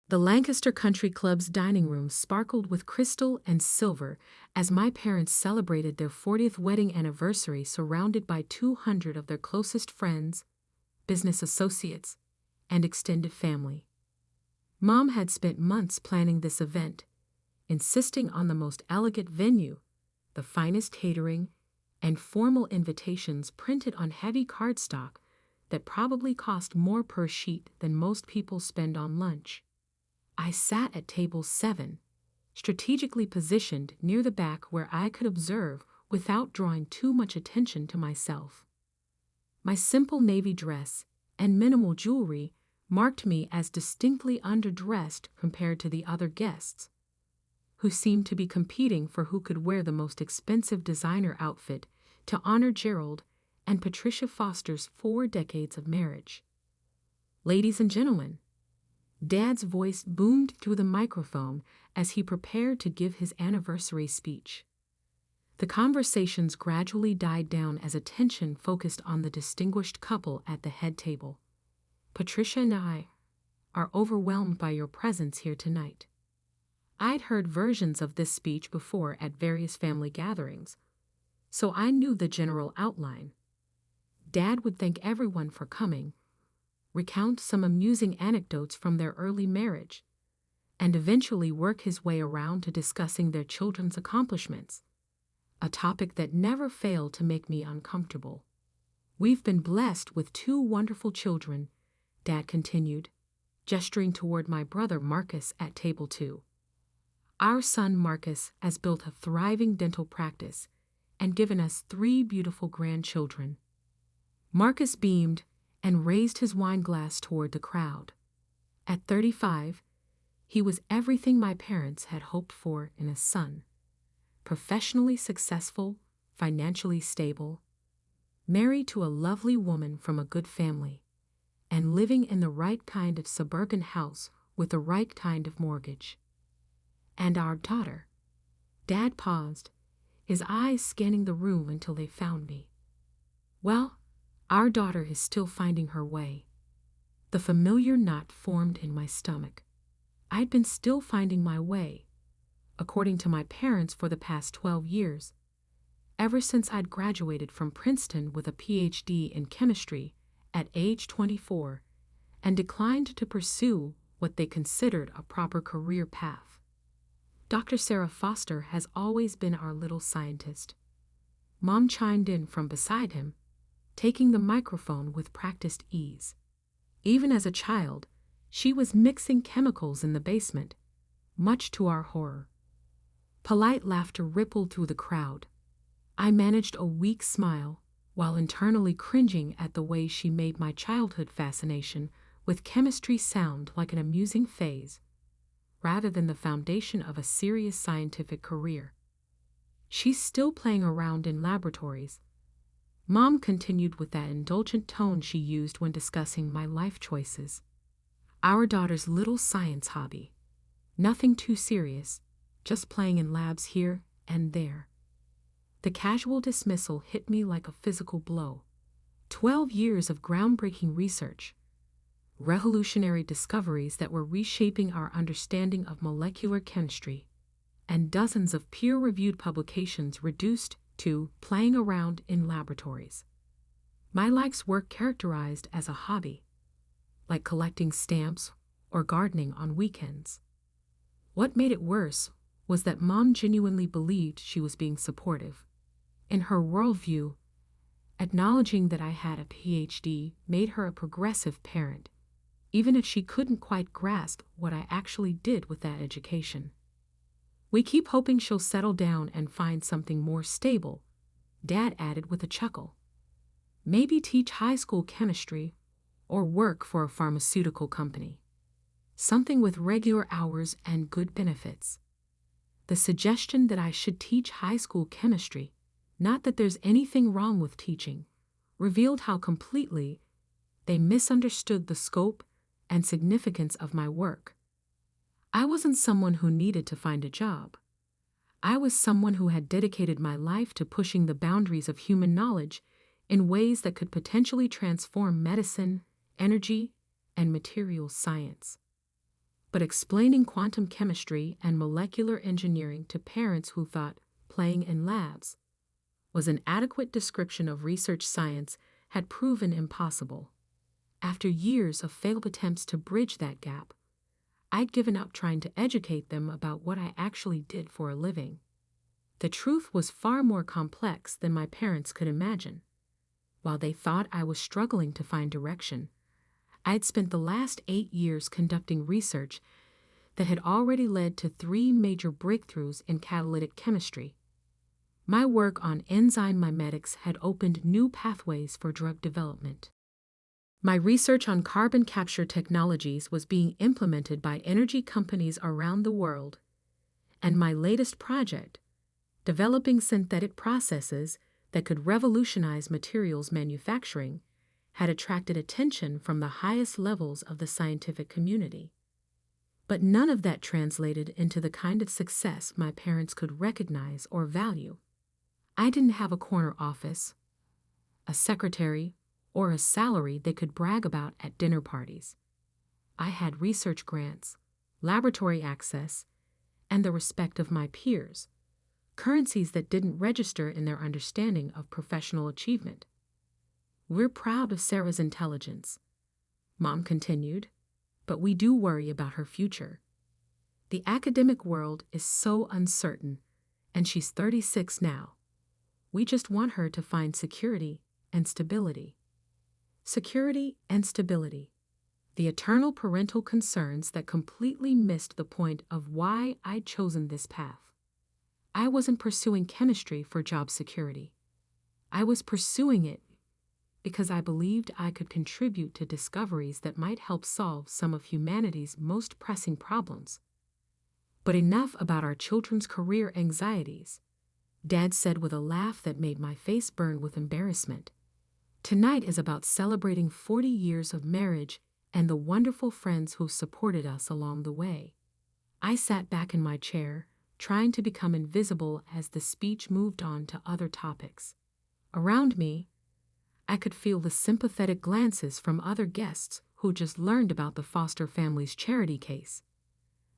The Lancaster Country Club's dining room sparkled with crystal and silver as my parents celebrated their 40th wedding anniversary surrounded by 200 of their closest friends, business associates, and extended family. Mom had spent months planning this event, insisting on the most elegant venue, the finest catering, and formal invitations printed on heavy cardstock that probably cost more per sheet than most people spend on lunch. I sat at table 7, strategically positioned near the back where I could observe without drawing too much attention to myself. My simple navy dress and minimal jewelry marked me as distinctly underdressed compared to the other guests, who seemed to be competing for who could wear the most expensive designer outfit to honor Gerald and Patricia Foster's 4 decades of marriage. Ladies and gentlemen, Dad's voice boomed through the microphone as he prepared to give his anniversary speech. The conversations gradually died down as attention focused on the distinguished couple at the head table. Patricia and I are overwhelmed by your presence here tonight. I'd heard versions of this speech before at various family gatherings, so I knew the general outline. Dad would thank everyone for coming, recount some amusing anecdotes from their early marriage, and eventually work his way around to discussing their children's accomplishments, a topic that never failed to make me uncomfortable. We've been blessed with 2 wonderful children, Dad continued, gesturing toward my brother Marcus at table 2. Our son Marcus has built a thriving dental practice and given us 3 beautiful grandchildren. Marcus beamed and raised his wine glass toward the crowd. At 35, he was everything my parents had hoped for in a son. Professionally successful, financially stable, married to a lovely woman from a good family, and living in the right kind of suburban house with the right kind of mortgage. And our daughter. Dad paused, his eyes scanning the room until they found me. Well, our daughter is still finding her way. The familiar knot formed in my stomach. I'd been still finding my way, according to my parents, for the past 12 years, ever since I'd graduated from Princeton with a PhD in chemistry at age 24 and declined to pursue what they considered a proper career path. Dr. Sarah Foster has always been our little scientist. Mom chimed in from beside him, taking the microphone with practiced ease. Even as a child, she was mixing chemicals in the basement, much to our horror. Polite laughter rippled through the crowd. I managed a weak smile while internally cringing at the way she made my childhood fascination with chemistry sound like an amusing phase, rather than the foundation of a serious scientific career. She's still playing around in laboratories. Mom continued with that indulgent tone she used when discussing my life choices. Our daughter's little science hobby. Nothing too serious, just playing in labs here and there. The casual dismissal hit me like a physical blow. 12 years of groundbreaking research, revolutionary discoveries that were reshaping our understanding of molecular chemistry, and dozens of peer-reviewed publications reduced to playing around in laboratories. My life's work characterized as a hobby, like collecting stamps or gardening on weekends. What made it worse was that Mom genuinely believed she was being supportive. In her worldview, acknowledging that I had a PhD made her a progressive parent, even if she couldn't quite grasp what I actually did with that education. We keep hoping she'll settle down and find something more stable, Dad added with a chuckle. Maybe teach high school chemistry or work for a pharmaceutical company. Something with regular hours and good benefits. The suggestion that I should teach high school chemistry, not that there's anything wrong with teaching, revealed how completely they misunderstood the scope and significance of my work. I wasn't someone who needed to find a job. I was someone who had dedicated my life to pushing the boundaries of human knowledge in ways that could potentially transform medicine, energy, and materials science. But explaining quantum chemistry and molecular engineering to parents who thought playing in labs was an adequate description of research science had proven impossible. After years of failed attempts to bridge that gap, I'd given up trying to educate them about what I actually did for a living. The truth was far more complex than my parents could imagine. While they thought I was struggling to find direction, I'd spent the last 8 years conducting research that had already led to 3 major breakthroughs in catalytic chemistry. My work on enzyme mimetics had opened new pathways for drug development. My research on carbon capture technologies was being implemented by energy companies around the world, and my latest project, developing synthetic processes that could revolutionize materials manufacturing, had attracted attention from the highest levels of the scientific community. But none of that translated into the kind of success my parents could recognize or value. I didn't have a corner office, a secretary, or a salary they could brag about at dinner parties. I had research grants, laboratory access, and the respect of my peers, currencies that didn't register in their understanding of professional achievement. "We're proud of Sarah's intelligence," Mom continued, "but we do worry about her future. The academic world is so uncertain, and she's 36 now. We just want her to find security and stability." Security and stability. The eternal parental concerns that completely missed the point of why I'd chosen this path. I wasn't pursuing chemistry for job security. I was pursuing it because I believed I could contribute to discoveries that might help solve some of humanity's most pressing problems. But enough about our children's career anxieties, Dad said with a laugh that made my face burn with embarrassment. Tonight is about celebrating 40 years of marriage and the wonderful friends who supported us along the way. I sat back in my chair, trying to become invisible as the speech moved on to other topics. Around me, I could feel the sympathetic glances from other guests who just learned about the Foster family's charity case.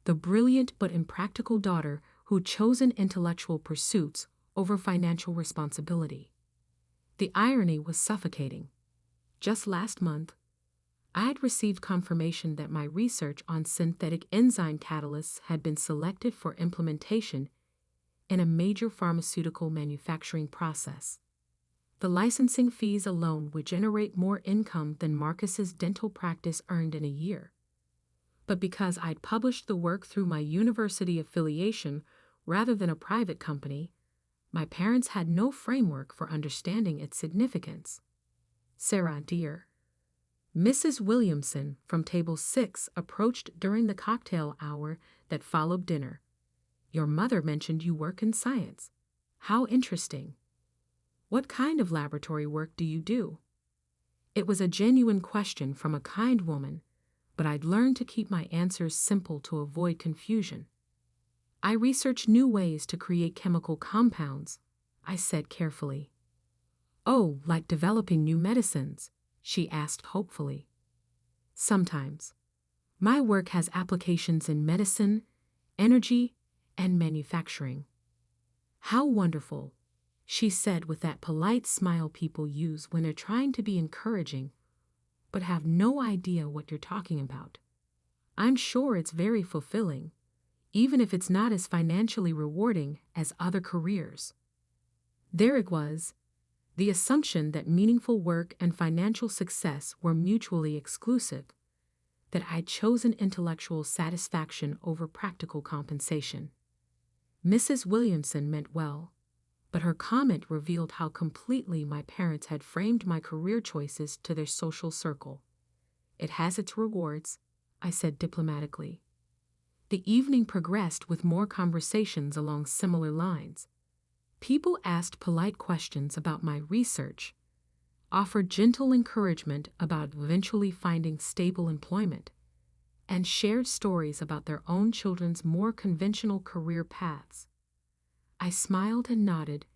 The brilliant but impractical daughter who'd chosen intellectual pursuits over financial responsibility. The irony was suffocating. Just last month, I'd received confirmation that my research on synthetic enzyme catalysts had been selected for implementation in a major pharmaceutical manufacturing process. The licensing fees alone would generate more income than Marcus's dental practice earned in a year. But because I'd published the work through my university affiliation rather than a private company, my parents had no framework for understanding its significance. "Sarah, dear," Mrs. Williamson from table 6 approached during the cocktail hour that followed dinner. "Your mother mentioned you work in science. How interesting. What kind of laboratory work do you do?" It was a genuine question from a kind woman, but I'd learned to keep my answers simple to avoid confusion. "I research new ways to create chemical compounds," I said carefully. "Oh, like developing new medicines?" she asked hopefully. "Sometimes. My work has applications in medicine, energy, and manufacturing." "How wonderful," she said with that polite smile people use when they're trying to be encouraging, but have no idea what you're talking about. "I'm sure it's very fulfilling, even if it's not as financially rewarding as other careers." There it was, the assumption that meaningful work and financial success were mutually exclusive, that I'd chosen intellectual satisfaction over practical compensation. Mrs. Williamson meant well, but her comment revealed how completely my parents had framed my career choices to their social circle. "It has its rewards," I said diplomatically. The evening progressed with more conversations along similar lines. People asked polite questions about my research, offered gentle encouragement about eventually finding stable employment, and shared stories about their own children's more conventional career paths. I smiled and nodded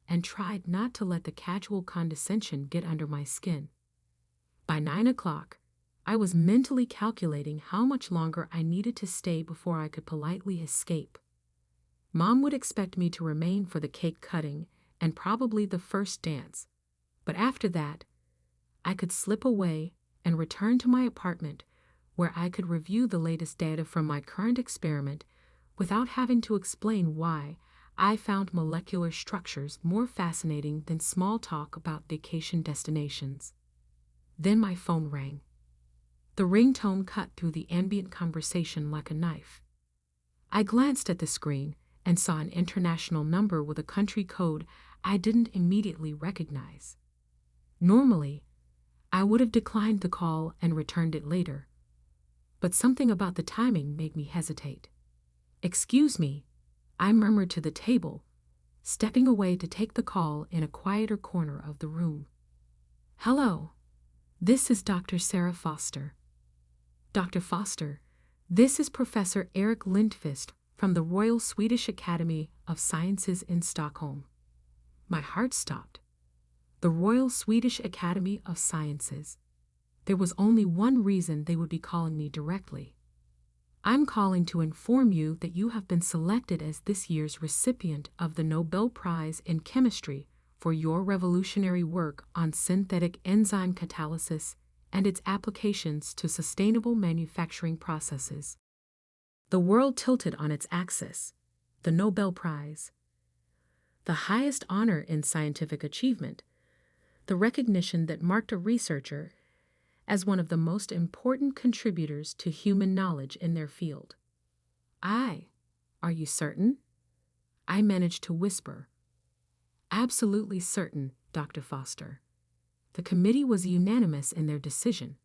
and tried not to let the casual condescension get under my skin. By 9 o'clock, I was mentally calculating how much longer I needed to stay before I could politely escape. Mom would expect me to remain for the cake cutting and probably the first dance, but after that, I could slip away and return to my apartment where I could review the latest data from my current experiment without having to explain why I found molecular structures more fascinating than small talk about vacation destinations. Then my phone rang. The ringtone cut through the ambient conversation like a knife. I glanced at the screen and saw an international number with a country code I didn't immediately recognize. Normally, I would have declined the call and returned it later, but something about the timing made me hesitate. "Excuse me," I murmured to the table, stepping away to take the call in a quieter corner of the room. "Hello, this is Dr. Sarah Foster." "Dr. Foster, this is Professor Erik Lindqvist from the Royal Swedish Academy of Sciences in Stockholm." My heart stopped. The Royal Swedish Academy of Sciences. There was only one reason they would be calling me directly. "I'm calling to inform you that you have been selected as this year's recipient of the Nobel Prize in Chemistry for your revolutionary work on synthetic enzyme catalysis and its applications to sustainable manufacturing processes." The world tilted on its axis. The Nobel Prize. The highest honor in scientific achievement. The recognition that marked a researcher as one of the most important contributors to human knowledge in their field. Are you certain?" I managed to whisper. "Absolutely certain, Dr. Foster. The committee was unanimous in their decision.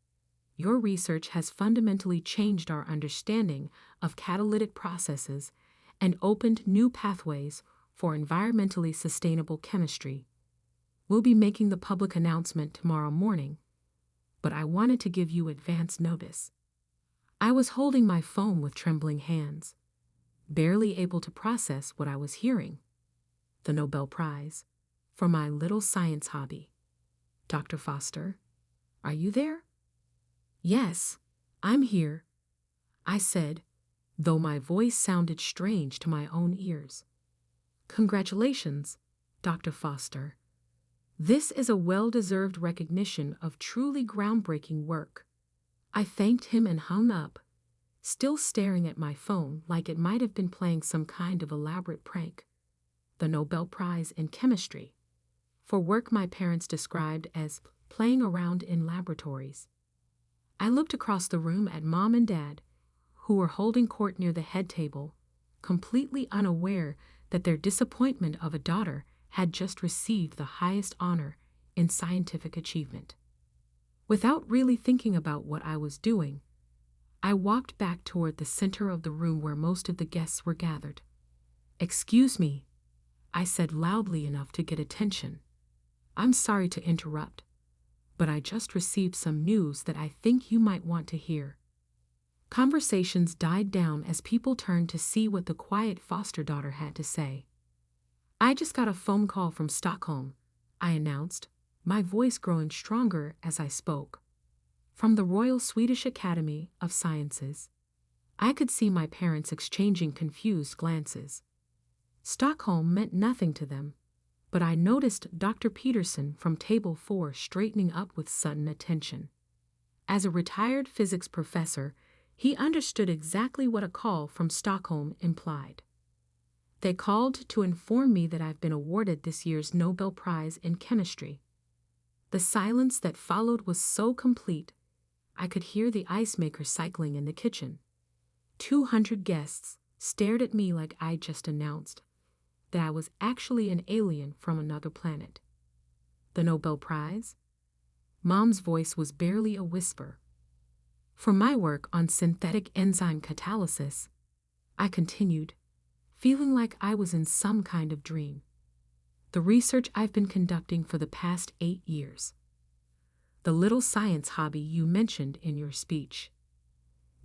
Your research has fundamentally changed our understanding of catalytic processes and opened new pathways for environmentally sustainable chemistry. We'll be making the public announcement tomorrow morning, but I wanted to give you advance notice." I was holding my phone with trembling hands, barely able to process what I was hearing. The Nobel Prize for my little science hobby. "Dr. Foster, are you there?" "Yes, I'm here," I said, though my voice sounded strange to my own ears. "Congratulations, Dr. Foster. This is a well-deserved recognition of truly groundbreaking work." I thanked him and hung up, still staring at my phone like it might have been playing some kind of elaborate prank. The Nobel Prize in Chemistry, for work my parents described as playing around in laboratories. I looked across the room at Mom and Dad, who were holding court near the head table, completely unaware that their disappointment of a daughter had just received the highest honor in scientific achievement. Without really thinking about what I was doing, I walked back toward the center of the room where most of the guests were gathered. "Excuse me," I said loudly enough to get attention. "I'm sorry to interrupt, but I just received some news that I think you might want to hear." Conversations died down as people turned to see what the quiet foster daughter had to say. "I just got a phone call from Stockholm," I announced, my voice growing stronger as I spoke. "From the Royal Swedish Academy of Sciences." I could see my parents exchanging confused glances. Stockholm meant nothing to them, but I noticed Dr. Peterson from Table 4 straightening up with sudden attention. As a retired physics professor, he understood exactly what a call from Stockholm implied. "They called to inform me that I've been awarded this year's Nobel Prize in Chemistry." The silence that followed was so complete, I could hear the ice maker cycling in the kitchen. 200 guests stared at me like I just announced that I was actually an alien from another planet. "The Nobel Prize?" Mom's voice was barely a whisper. "For my work on synthetic enzyme catalysis," I continued, feeling like I was in some kind of dream. "The research I've been conducting for the past 8 years. The little science hobby you mentioned in your speech."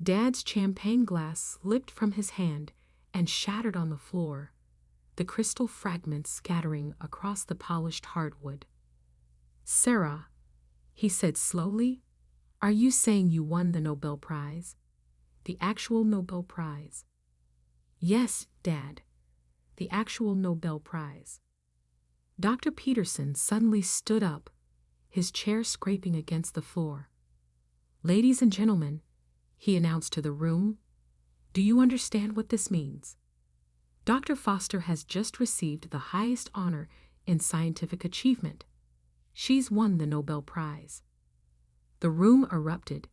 Dad's champagne glass slipped from his hand and shattered on the floor, the crystal fragments scattering across the polished hardwood. "Sarah," he said slowly, Are you saying you won the Nobel Prize? The actual Nobel Prize? Yes, Dad, the actual Nobel Prize. Dr. Peterson suddenly stood up, his chair scraping against the floor. Ladies and gentlemen, he announced to the room, do you understand what this means? Dr. Foster has just received the highest honor in scientific achievement. She's won the Nobel Prize. The room erupted.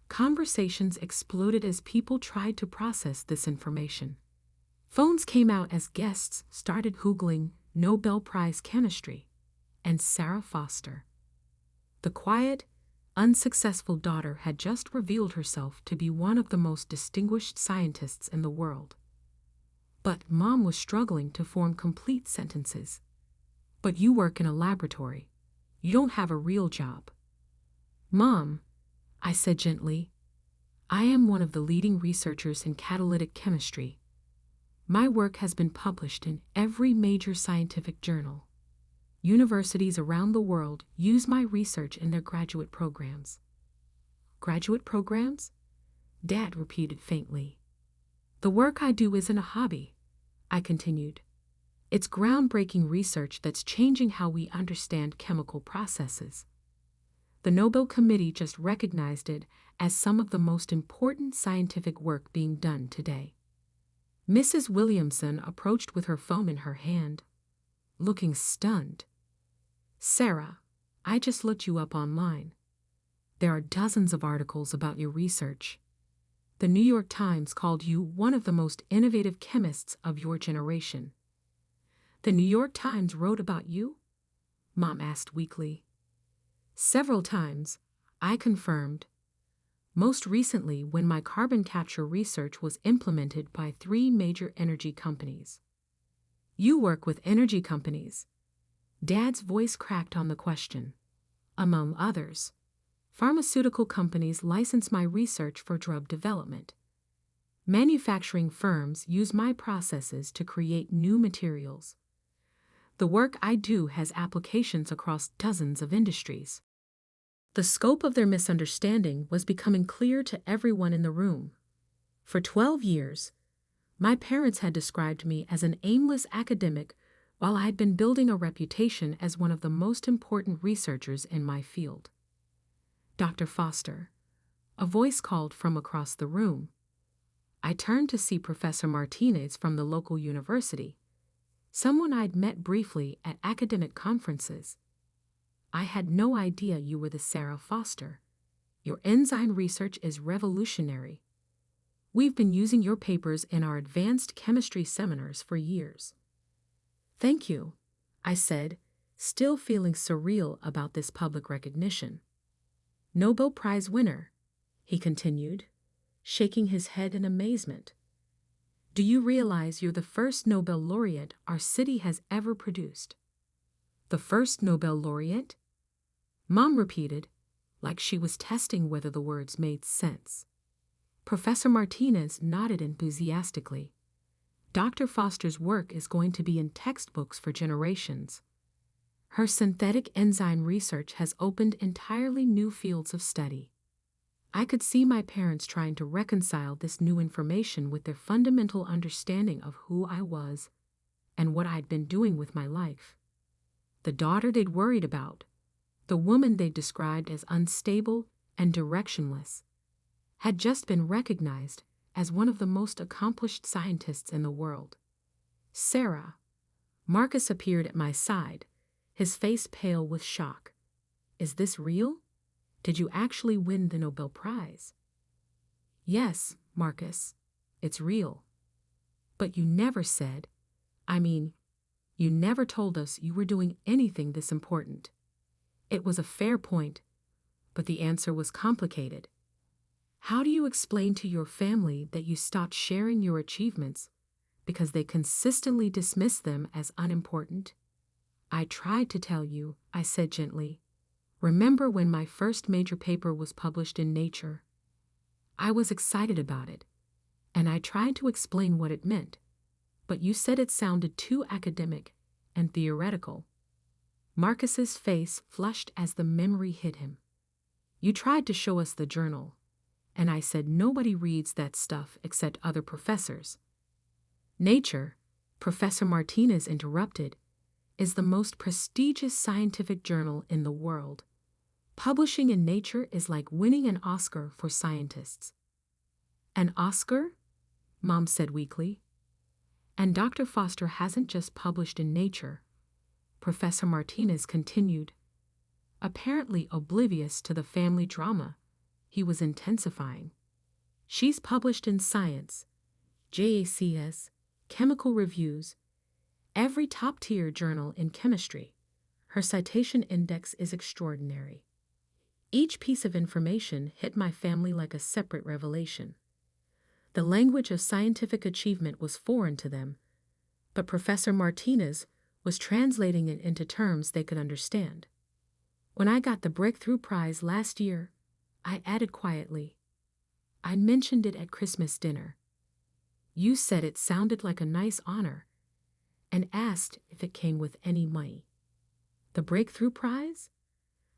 Conversations exploded as people tried to process this information. Phones came out as guests started Googling Nobel Prize chemistry and Sarah Foster. The quiet, unsuccessful daughter had just revealed herself to be one of the most distinguished scientists in the world. But Mom was struggling to form complete sentences. But you work in a laboratory. You don't have a real job. Mom, I said gently, I am one of the leading researchers in catalytic chemistry. My work has been published in every major scientific journal. Universities around the world use my research in their graduate programs. Graduate programs? Dad repeated faintly. The work I do isn't a hobby, I continued. It's groundbreaking research that's changing how we understand chemical processes. The Nobel Committee just recognized it as some of the most important scientific work being done today. Mrs. Williamson approached with her phone in her hand, looking stunned. Sarah, I just looked you up online. There are dozens of articles about your research. The New York Times called you one of the most innovative chemists of your generation. The New York Times wrote about you? Mom asked weakly. Several times, I confirmed. Most recently when my carbon capture research was implemented by 3 major energy companies. You work with energy companies. Dad's voice cracked on the question. Among others, pharmaceutical companies license my research for drug development. Manufacturing firms use my processes to create new materials. The work I do has applications across dozens of industries. The scope of their misunderstanding was becoming clear to everyone in the room. For 12 years, my parents had described me as an aimless academic while I had been building a reputation as one of the most important researchers in my field. Dr. Foster, a voice called from across the room. I turned to see Professor Martinez from the local university, someone I'd met briefly at academic conferences. I had no idea you were the Sarah Foster. Your enzyme research is revolutionary. We've been using your papers in our advanced chemistry seminars for years. Thank you, I said, still feeling surreal about this public recognition. Nobel Prize winner, he continued, shaking his head in amazement. Do you realize you're the first Nobel laureate our city has ever produced? The first Nobel laureate? Mom repeated, like she was testing whether the words made sense. Professor Martinez nodded enthusiastically. Dr. Foster's work is going to be in textbooks for generations. Her synthetic enzyme research has opened entirely new fields of study. I could see my parents trying to reconcile this new information with their fundamental understanding of who I was and what I'd been doing with my life. The daughter they'd worried about, the woman they described as unstable and directionless, had just been recognized as one of the most accomplished scientists in the world. Sarah. Marcus appeared at my side, his face pale with shock. Is this real? Did you actually win the Nobel Prize? Yes, Marcus, it's real. But you never said, you never told us you were doing anything this important. It was a fair point, but the answer was complicated. How do you explain to your family that you stopped sharing your achievements because they consistently dismissed them as unimportant? I tried to tell you, I said gently. Remember when my first major paper was published in Nature? I was excited about it, and I tried to explain what it meant, but you said it sounded too academic and theoretical. Marcus's face flushed as the memory hit him. You tried to show us the journal, and I said nobody reads that stuff except other professors. Nature, Professor Martinez interrupted, is the most prestigious scientific journal in the world. Publishing in Nature is like winning an Oscar for scientists. An Oscar? Mom said weakly. And Dr. Foster hasn't just published in Nature, Professor Martinez continued, apparently oblivious to the family drama he was intensifying. She's published in Science, JACS, Chemical Reviews, every top-tier journal in chemistry. Her citation index is extraordinary. Each piece of information hit my family like a separate revelation. The language of scientific achievement was foreign to them, but Professor Martinez was translating it into terms they could understand. When I got the Breakthrough Prize last year, I added quietly, I mentioned it at Christmas dinner. You said it sounded like a nice honor, and asked if it came with any money. The Breakthrough Prize?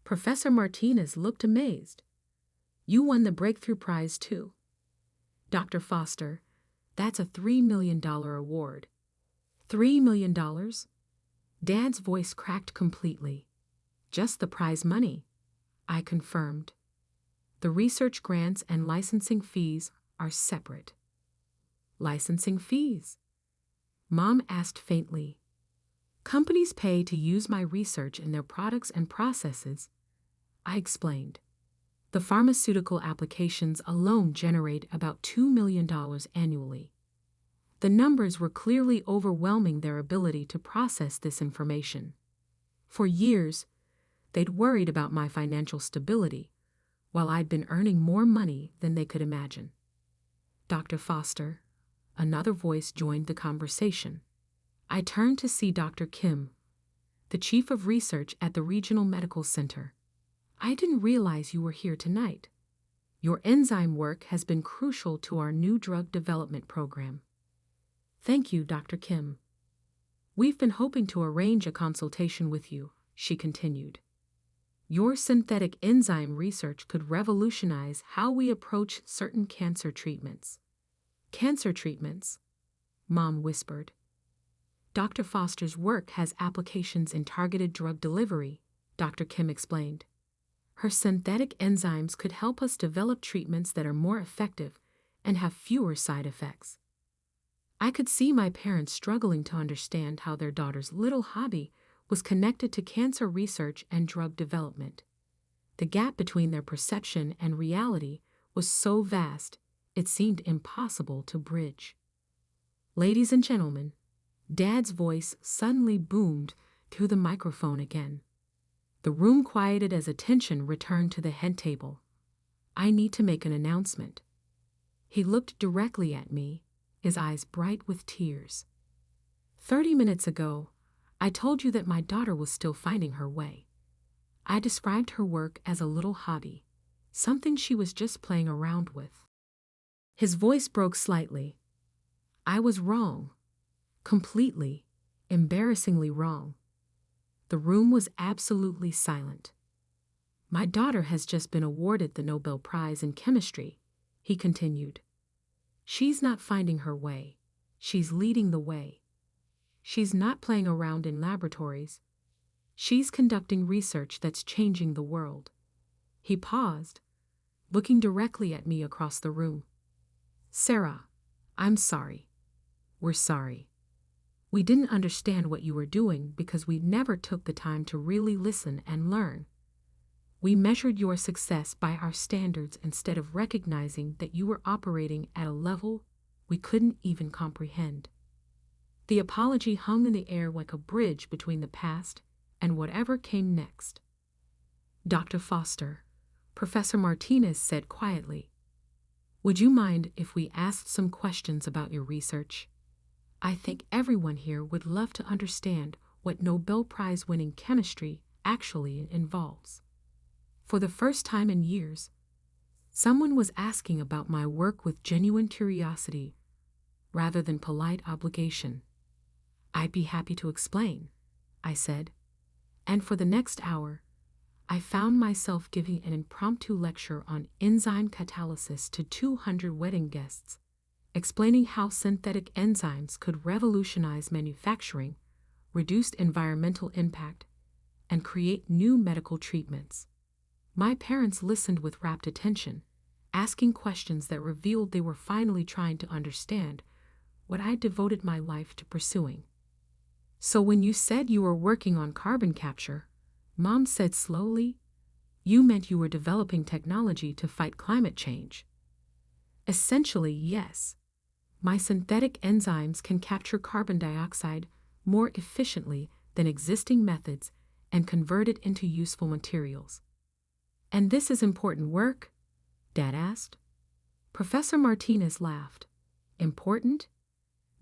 Professor Martinez looked amazed. You won the Breakthrough Prize too. Dr. Foster, that's a $3 million award. $3 million? Dad's voice cracked completely. Just the prize money, I confirmed. The research grants and licensing fees are separate. Licensing fees? Mom asked faintly. Companies pay to use my research in their products and processes, I explained. The pharmaceutical applications alone generate about $2 million annually. The numbers were clearly overwhelming their ability to process this information. For years, they'd worried about my financial stability, while I'd been earning more money than they could imagine. Dr. Foster, another voice joined the conversation. I turned to see Dr. Kim, the chief of research at the Regional Medical Center. I didn't realize you were here tonight. Your enzyme work has been crucial to our new drug development program. Thank you, Dr. Kim. We've been hoping to arrange a consultation with you, she continued. Your synthetic enzyme research could revolutionize how we approach certain cancer treatments. Cancer treatments? Mom whispered. Dr. Foster's work has applications in targeted drug delivery, Dr. Kim explained. Her synthetic enzymes could help us develop treatments that are more effective and have fewer side effects. I could see my parents struggling to understand how their daughter's little hobby was connected to cancer research and drug development. The gap between their perception and reality was so vast, it seemed impossible to bridge. Ladies and gentlemen, Dad's voice suddenly boomed through the microphone again. The room quieted as attention returned to the head table. I need to make an announcement. He looked directly at me, his eyes bright with tears. 30 minutes ago, I told you that my daughter was still finding her way. I described her work as a little hobby, something she was just playing around with. His voice broke slightly. I was wrong. Completely, embarrassingly wrong. The room was absolutely silent. My daughter has just been awarded the Nobel Prize in chemistry, he continued. She's not finding her way. She's leading the way. She's not playing around in laboratories. She's conducting research that's changing the world. He paused, looking directly at me across the room. Sarah, I'm sorry. We're sorry. We didn't understand what you were doing because we never took the time to really listen and learn. We measured your success by our standards instead of recognizing that you were operating at a level we couldn't even comprehend. The apology hung in the air like a bridge between the past and whatever came next. Dr. Foster, Professor Martinez said quietly, would you mind if we asked some questions about your research? I think everyone here would love to understand what Nobel Prize-winning chemistry actually involves. For the first time in years, someone was asking about my work with genuine curiosity rather than polite obligation. I'd be happy to explain, I said, and for the next hour, I found myself giving an impromptu lecture on enzyme catalysis to 200 wedding guests, explaining how synthetic enzymes could revolutionize manufacturing, reduce environmental impact, and create new medical treatments. My parents listened with rapt attention, asking questions that revealed they were finally trying to understand what I devoted my life to pursuing. "So when you said you were working on carbon capture," Mom said slowly, "you meant you were developing technology to fight climate change." "Essentially, yes. My synthetic enzymes can capture carbon dioxide more efficiently than existing methods and convert it into useful materials." "And this is important work?" Dad asked. Professor Martinez laughed. "Important?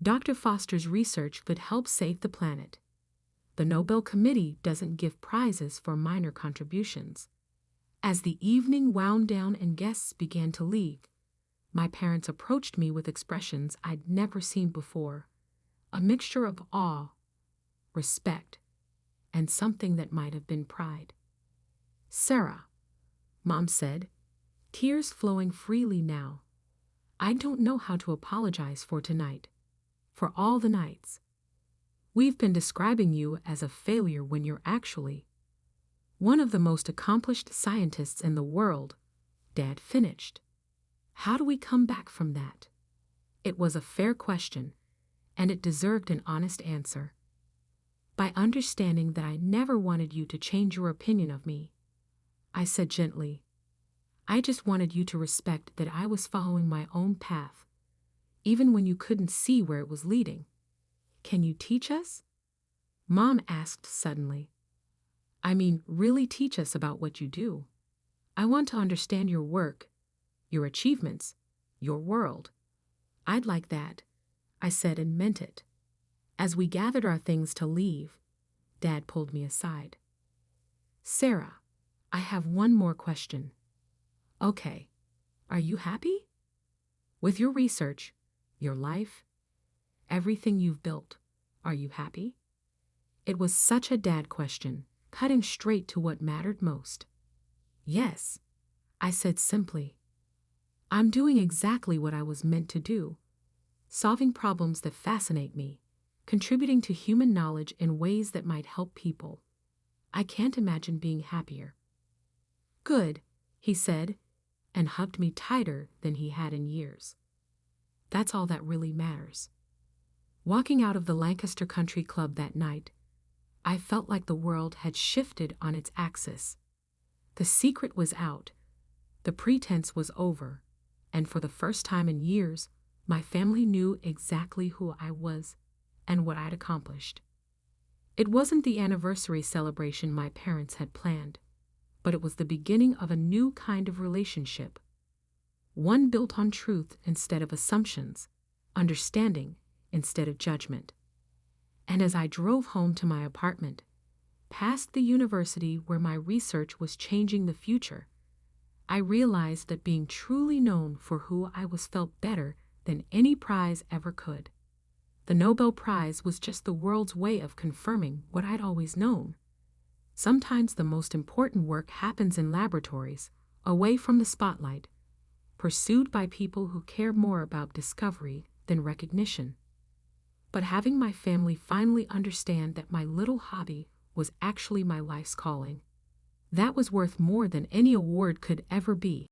Dr. Foster's research could help save the planet. The Nobel Committee doesn't give prizes for minor contributions." As the evening wound down and guests began to leave, my parents approached me with expressions I'd never seen before, a mixture of awe, respect, and something that might have been pride. "Sarah," Mom said, tears flowing freely now, "I don't know how to apologize for tonight, for all the nights. We've been describing you as a failure when you're actually one of the most accomplished scientists in the world," Dad finished. "How do we come back from that?" It was a fair question, and it deserved an honest answer. "By understanding that I never wanted you to change your opinion of me," I said gently. "I just wanted you to respect that I was following my own path, even when you couldn't see where it was leading." "Can you teach us?" Mom asked suddenly. "I mean, really teach us about what you do. I want to understand your work, your achievements, your world." "I'd like that," I said and meant it. As we gathered our things to leave, Dad pulled me aside. "Sarah, I have one more question." "Okay, are you happy? With your research, your life, everything you've built, are you happy?" It was such a dad question, cutting straight to what mattered most. "Yes," I said simply. "I'm doing exactly what I was meant to do, solving problems that fascinate me, contributing to human knowledge in ways that might help people. I can't imagine being happier." "Good," he said, and hugged me tighter than he had in years. "That's all that really matters." Walking out of the Lancaster Country Club that night, I felt like the world had shifted on its axis. The secret was out, the pretense was over, and for the first time in years, my family knew exactly who I was and what I'd accomplished. It wasn't the anniversary celebration my parents had planned, but it was the beginning of a new kind of relationship, one built on truth instead of assumptions, understanding instead of judgment. And as I drove home to my apartment, past the university where my research was changing the future, I realized that being truly known for who I was felt better than any prize ever could. The Nobel Prize was just the world's way of confirming what I'd always known. Sometimes the most important work happens in laboratories, away from the spotlight, pursued by people who care more about discovery than recognition. But having my family finally understand that my little hobby was actually my life's calling, that was worth more than any award could ever be.